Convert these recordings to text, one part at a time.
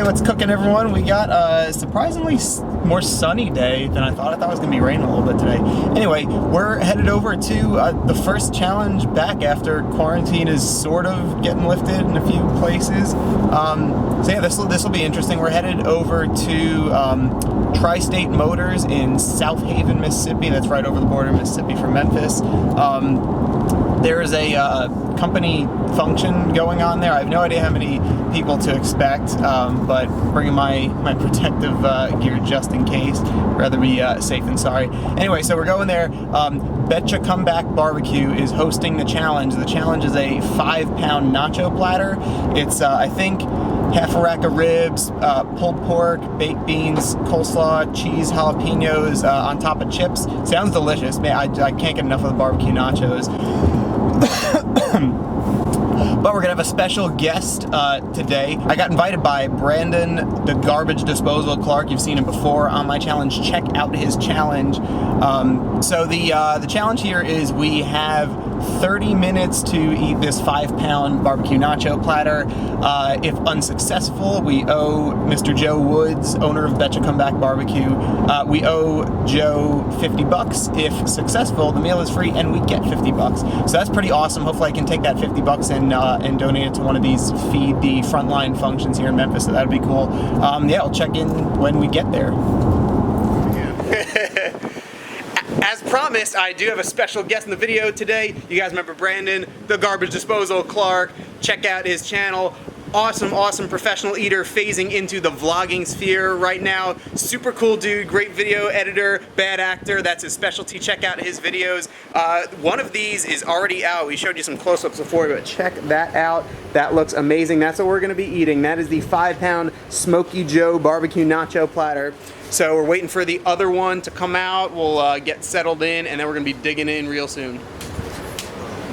what's cooking, everyone? We got a surprisingly more sunny day than I thought. I thought it was going to be raining a little bit today. Anyway, we're headed over to the first challenge back after quarantine is sort of getting lifted in a few places. So yeah, this will be interesting. We're headed over to Tri-State Motors in Southaven, Mississippi. That's right over the border of Mississippi from Memphis. There's a company function going on there. I have no idea how many people to expect, but bringing my protective gear just in case. Rather be safe than sorry. Anyway, so we're going there. Betcha Comeback BBQ is hosting the challenge. The challenge is a 5-pound nacho platter. It's, I think, half a rack of ribs, pulled pork, baked beans, coleslaw, cheese, jalapenos on top of chips. Sounds delicious. Man, I can't get enough of the barbecue nachos. But we're gonna have a special guest today. I got invited by Brandon, the garbage disposal Clark. You've seen him before on my challenge. Check out his challenge. So the challenge here is we have 30 minutes to eat this 5-pound barbecue nacho platter. If unsuccessful, we owe Mr. Joe Woods, owner of Betcha Comeback BBQ, we owe Joe $50. If successful, the meal is free and we get $50. So that's pretty awesome. Hopefully I can take that $50 and donate it to one of these feed the frontline functions here in Memphis. So that would be cool. Yeah, I'll check in when we get there. As promised, I do have a special guest in the video today. You guys remember Brandon, the garbage disposal Clark. Check out his channel. Awesome professional eater phasing into the vlogging sphere right now. Super cool dude, great video editor, bad actor. That's his specialty. Check out his videos. One of these is already out. We showed you some close-ups before, but check that out. That looks amazing. That's what we're gonna be eating. That is the 5-pound Smoky Joe barbecue nacho platter. So we're waiting for the other one to come out. We'll get settled in, and then we're gonna be digging in real soon.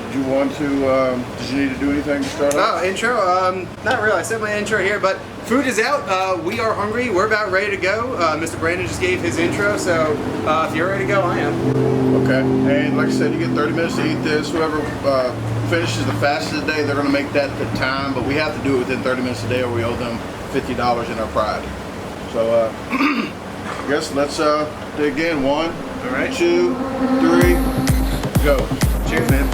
Did you want to, did you need to do anything to start off? Oh, intro? Not really. I said my intro here, but food is out. We are hungry. We're about ready to go. Mr. Brandon just gave his intro, so if you're ready to go, I am. Okay. And like I said, you get 30 minutes to eat this. Whoever finishes the fastest of the day, they're going to make that the time, but we have to do it within 30 minutes a day or we owe them $50 in our pride. So, I guess let's dig in. 1, all right, 2, 3, go. Cheers, man.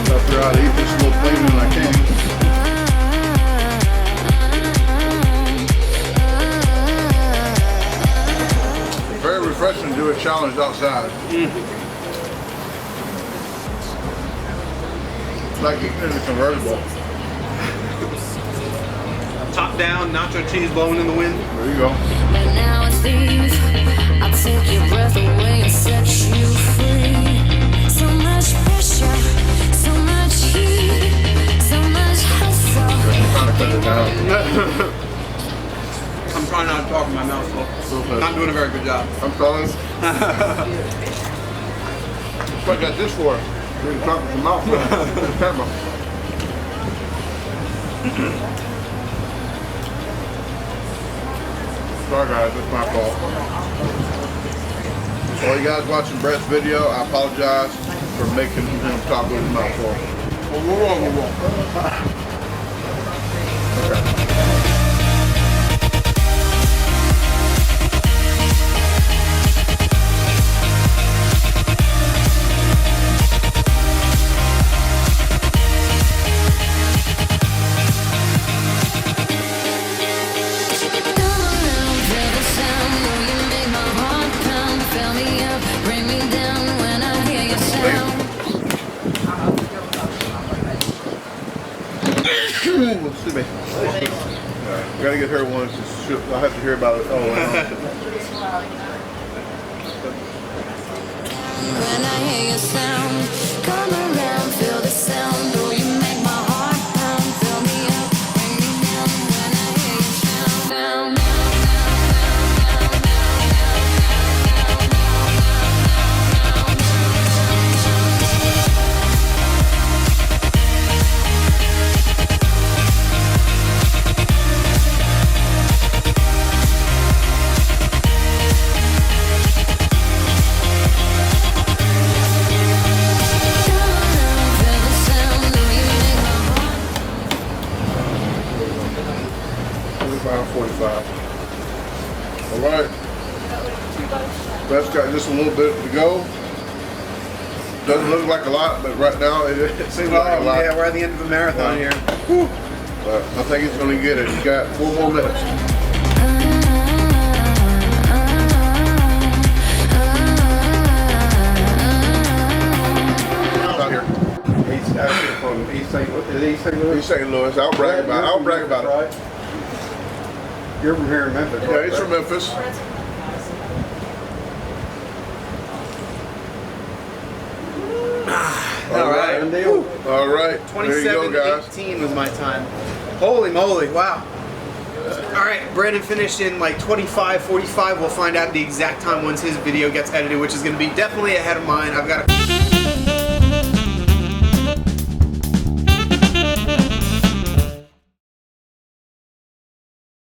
I'll try to eat this a little cleaner than I can. Very refreshing to do a challenge outside. It's like eating in a convertible. Top down, nacho cheese blowing in the wind. There you go. And now it's these. I'll take your breath away and set you free. So much pressure, so much heat, so much hustle. I'm trying to cut it down. I'm trying not to talk in my mouth, so not doing a very good job. I'm calling. What I got this for? You're talking to your mouth. The camera. Sorry guys, it's my fault. All you guys watching Brett's video, I apologize for making him talk with his mouth full. Okay. Excuse me. I gotta get her one. I'll have to hear about it. Oh, When I hear your sound, come around, feel the sound. Oh, you make my heart pound. Fill me up, bring me down. When I hear your sound. got just a little bit to go. Doesn't look like a lot, but right now it seems like a lot. Yeah, we're at the end of a marathon here. Whew. But I think he's going to get it. He's got 4 more minutes. Out here. He's actually from East St. Louis. East St. Louis. I'll brag about it. Right? You're from here in Memphis, right? Yeah, he's from Memphis. All right. All right. There you go, guys. 27:18 was my time. Holy moly, wow. All right, Brandon finished in like 25:45. We'll find out the exact time once his video gets edited, which is going to be definitely ahead of mine. I've got